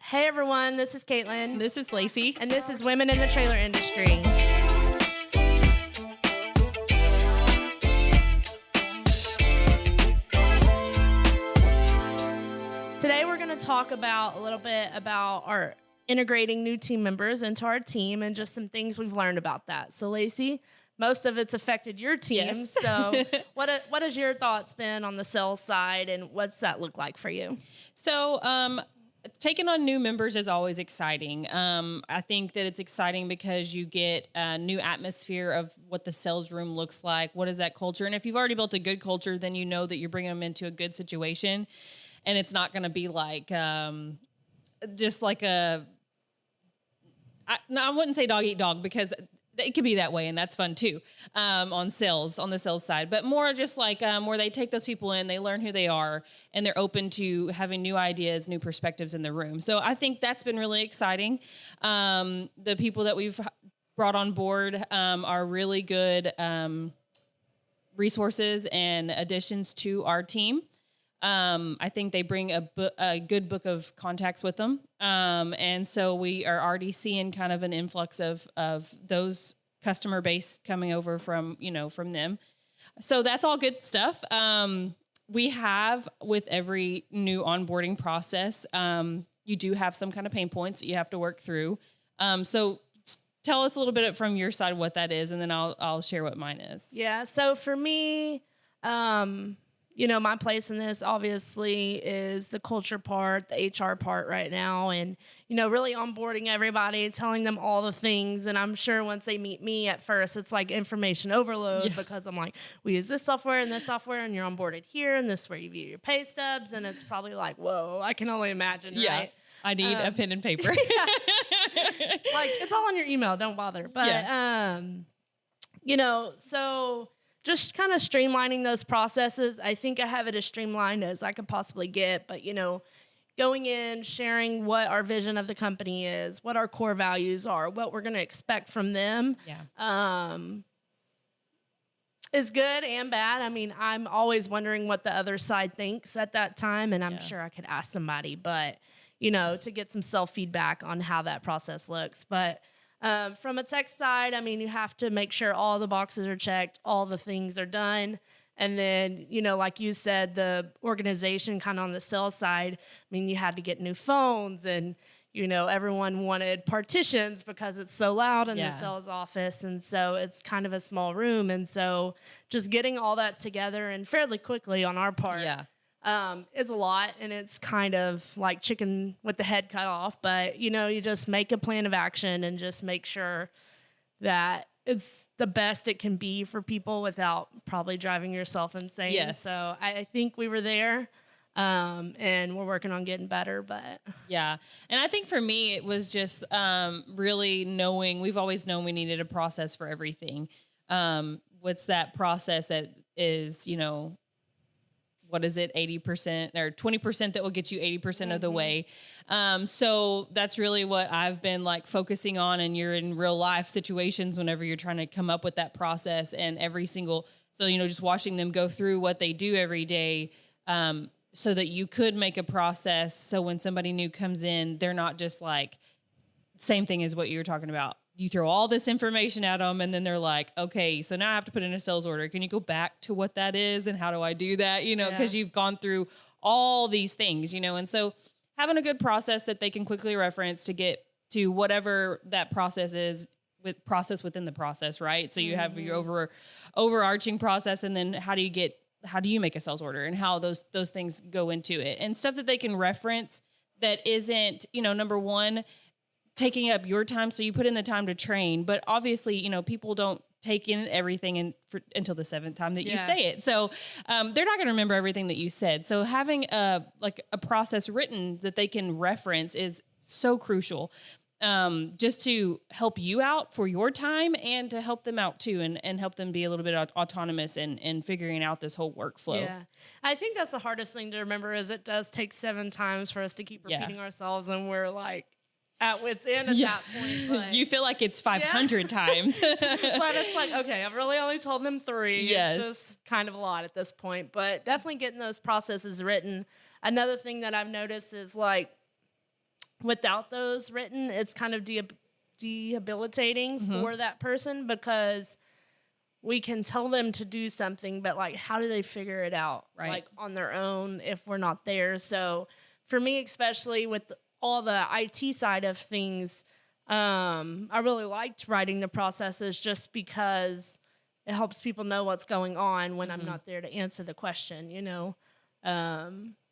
Hey everyone, this is Caitlin. This is Lacey. And this is Women in the Trailer Industry. Today we're going to talk about a little bit about our integrating new team members into our team and just some things we've learned about that. So Lacey, most of it's affected your team. Yes. So what has your thoughts been on the sales side and what's that look like for you? So, taking on new members is always exciting. I think that it's exciting because you get a new atmosphere of what the sales room looks like. What is that culture? And if you've already built a good culture, then you know that you're bringing them into a good situation, and it's not going to be like just like I wouldn't say dog eat dog, because it could be that way, and that's fun too, on the sales side. But more just like where they take those people in, they learn who they are, and they're open to having new ideas, new perspectives in the room. So I think that's been really exciting. The people that we've brought on board are really good resources and additions to our team. I think they bring a good book of contacts with them. And so we are already seeing kind of an influx of those customer base coming over from them. So that's all good stuff. We have, with every new onboarding process, you do have some kind of pain points that you have to work through. So tell us a little bit from your side what that is, and then I'll share what mine is. Yeah. So for me, my place in this obviously is the culture part, the HR part right now, and, really onboarding everybody, telling them all the things. And I'm sure once they meet me at first, it's like information overload because I'm like, we use this software and you're onboarded here, and this is where you view your pay stubs. And it's probably like, whoa, I can only imagine, right? I need a pen and paper. Like, it's all on your email. Don't bother. But, so just kind of streamlining those processes. I think I have it as streamlined as I could possibly get, but going in, sharing what our vision of the company is, what our core values are, what we're going to expect from them, is good and bad. I mean, I'm always wondering what the other side thinks at that time, and I'm sure I could ask somebody, but to get some self-feedback on how that process looks. But from a tech side, I mean, you have to make sure all the boxes are checked, all the things are done. And then, like you said, the organization kind of on the sales side, I mean, you had to get new phones, and, everyone wanted partitions because it's so loud in the sales office. And so it's kind of a small room. And so just getting all that together and fairly quickly on our part is a lot. And it's kind of like chicken with the head cut off. But, you just make a plan of action and just make sure that it's the best it can be for people without probably driving yourself insane. Yes. So I think we were there, and we're working on getting better. But yeah. And I think for me, it was just really knowing, we've always known we needed a process for everything. What's that process that is, what is it, 80% or 20% that will get you 80% of the way. So that's really what I've been like focusing on. And you're in real life situations whenever you're trying to come up with that process, and just watching them go through what they do every day, so that you could make a process. So when somebody new comes in, they're not just like, same thing as what you were talking about. You throw all this information at them, and then they're like, okay, so now I have to put in a sales order. Can you go back to what that is, and how do I do that? Because you've gone through all these things, and so having a good process that they can quickly reference to get to whatever that process is, with process within the process, right? So you have your overarching process, and then how do you make a sales order, and how those things go into it, and stuff that they can reference that isn't, number one, taking up your time. So you put in the time to train, but obviously, people don't take in everything until the seventh time that you say it. So they're not going to remember everything that you said. So having a process written that they can reference is so crucial, just to help you out for your time, and to help them out too, and help them be a little bit autonomous in figuring out this whole workflow. Yeah. I think that's the hardest thing to remember, is it does take 7 times for us to keep repeating ourselves, and we're like at wit's end at that point. But you feel like it's 500 times. But it's like, okay, I've really only told them 3. Yes. It's just kind of a lot at this point. But definitely getting those processes written. Another thing that I've noticed is, like, without those written, it's kind of debilitating for that person, because we can tell them to do something, but like, how do they figure it out like on their own if we're not there? So for me, especially with all the IT side of things, I really liked writing the processes just because it helps people know what's going on when I'm not there to answer the question, you know?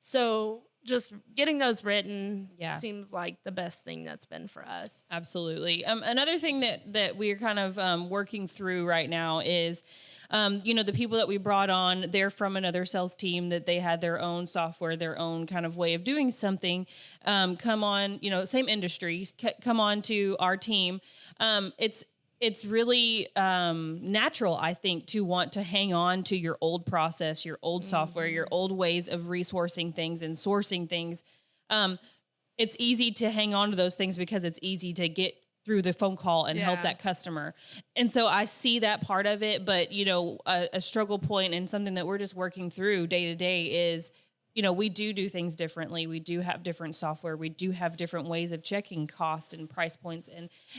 So just getting those written seems like the best thing that's been for us. Absolutely. Another thing that we're kind of working through right now is, the people that we brought on, they're from another sales team that they had their own software, their own kind of way of doing something, come on, same industry, come on to our team. It's really natural, I think, to want to hang on to your old process, your old software, your old ways of resourcing things and sourcing things. It's easy to hang on to those things because it's easy to get through the phone call and help that customer. And so I see that part of it, but, a struggle point and something that we're just working through day to day is, we do things differently. We do have different software. We do have different ways of checking cost and price points.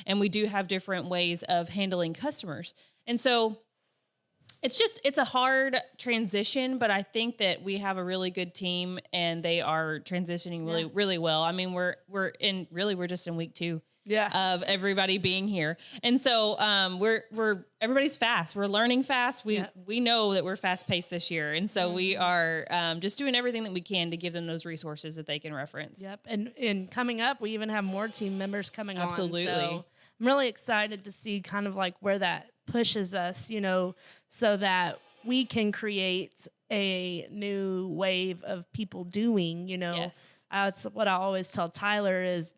And we do have different ways of handling customers. And so it's a hard transition, but I think that we have a really good team and they are transitioning really, really well. I mean, we're just in week 2. Of everybody being here. And so, everybody's fast. We're learning fast. We know that we're fast paced this year. And so we are, just doing everything that we can to give them those resources that they can reference. Yep. And coming up, we even have more team members coming on. Absolutely. So I'm really excited to see kind of like where that pushes us, so that we can create a new wave of people doing, Yes. That's what I always tell Tyler is,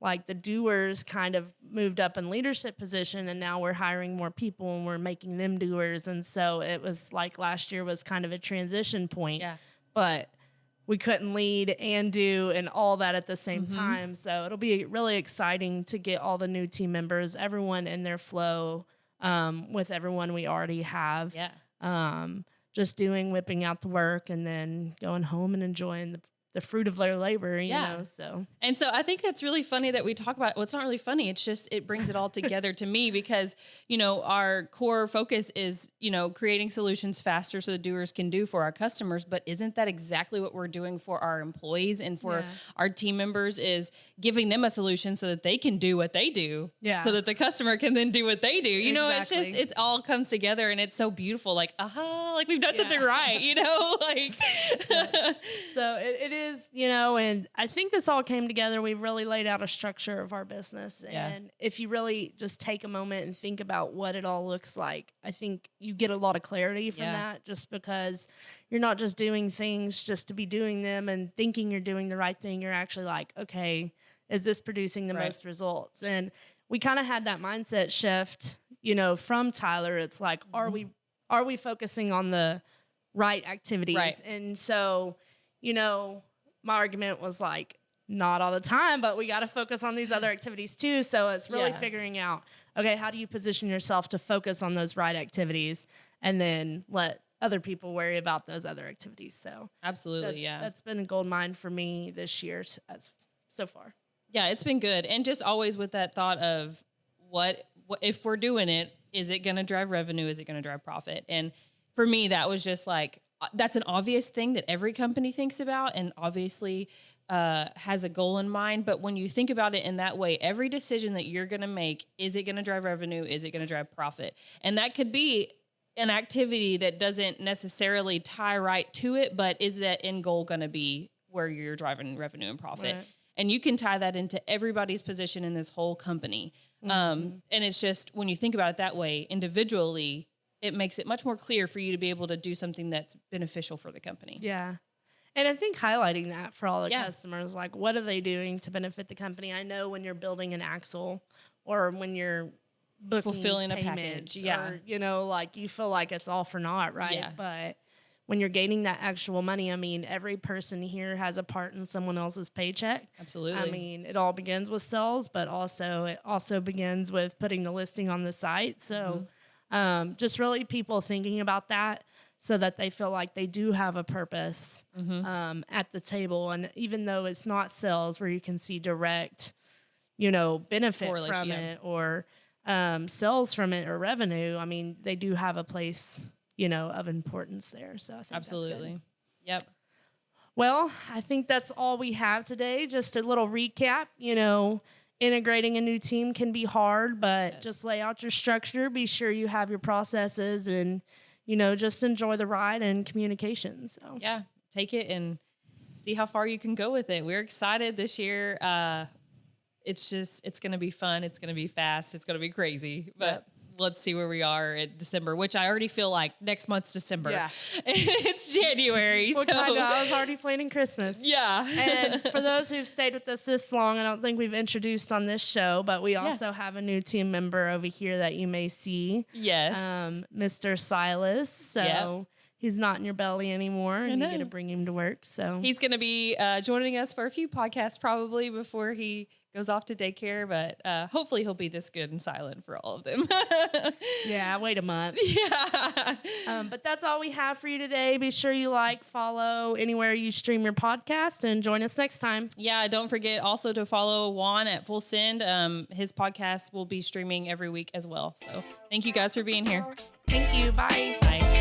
like, the doers kind of moved up in leadership position, and now we're hiring more people and we're making them doers. And so it was like last year was kind of a transition point, but we couldn't lead and do and all that at the same time. So it'll be really exciting to get all the new team members, everyone in their flow, with everyone we already have. Just whipping out the work and then going home and enjoying the fruit of their labor, you know, so. And so I think that's really funny that we talk about, well, it's not really funny. It's just, it brings it all together to me because, our core focus is, creating solutions faster so the doers can do for our customers. But isn't that exactly what we're doing for our employees and for our team members is giving them a solution so that they can do what they do. So that the customer can then do what they do. It's just, it all comes together and it's so beautiful. Like, like we've done something right, like. So it is, and I think this all came together. We've really laid out a structure of our business. And if you really just take a moment and think about what it all looks like, I think you get a lot of clarity from that, just because you're not just doing things just to be doing them and thinking you're doing the right thing. You're actually like, okay, is this producing the most results? And we kind of had that mindset shift, from Tyler. It's like, are we focusing on the right activities? And so, my argument was like, not all the time, but we got to focus on these other activities too. So it's really figuring out, okay, how do you position yourself to focus on those right activities and then let other people worry about those other activities? So absolutely. That's been a gold mine for me this year so far. Yeah, it's been good. And just always with that thought of what if we're doing it, is it going to drive revenue? Is it going to drive profit? And for me, that was just like, that's an obvious thing that every company thinks about and obviously has a goal in mind. But when you think about it in that way, every decision that you're going to make, is it going to drive revenue? Is it going to drive profit? And that could be an activity that doesn't necessarily tie right to it, but is that end goal going to be where you're driving revenue and profit? Right. And you can tie that into everybody's position in this whole company. And it's just, when you think about it that way, individually, it makes it much more clear for you to be able to do something that's beneficial for the company. Yeah. And I think highlighting that for all the customers, like, what are they doing to benefit the company? I know when you're building an axle or when you're booking fulfilling a package, or, like, you feel like it's all for naught, right? Yeah. But when you're gaining that actual money, I mean, every person here has a part in someone else's paycheck. Absolutely. I mean, it all begins with sales, but it also begins with putting the listing on the site. So just really people thinking about that. so that they feel like they do have a purpose at the table. And even though it's not sales where you can see direct, benefit from it or sales from it or revenue, I mean, they do have a place, of importance there. So I think absolutely. Yep. Well, I think that's all we have today. Just a little recap, integrating a new team can be hard, but just lay out your structure, be sure you have your processes, and, just enjoy the ride and communication. So yeah, take it and see how far you can go with it. We're excited this year. It's going to be fun. It's going to be fast. It's going to be crazy, but let's see where we are in December, which I already feel like next month's December. Yeah. It's January. Well, I know. I was already planning Christmas. Yeah. And for those who've stayed with us this long, I don't think we've introduced on this show, but we also have a new team member over here that you may see. Yes. Mr. Silas. So he's not in your belly anymore, and you get to bring him to work. So he's going to be joining us for a few podcasts probably before he goes off to daycare, but hopefully he'll be this good and silent for all of them. Yeah, wait a month. Yeah. But that's all we have for you today. Be sure you follow anywhere you stream your podcast, and join us next time. Yeah, don't forget also to follow Juan at Full Send. His podcast will be streaming every week as well. So thank you guys for being here. Thank you. Bye. Bye.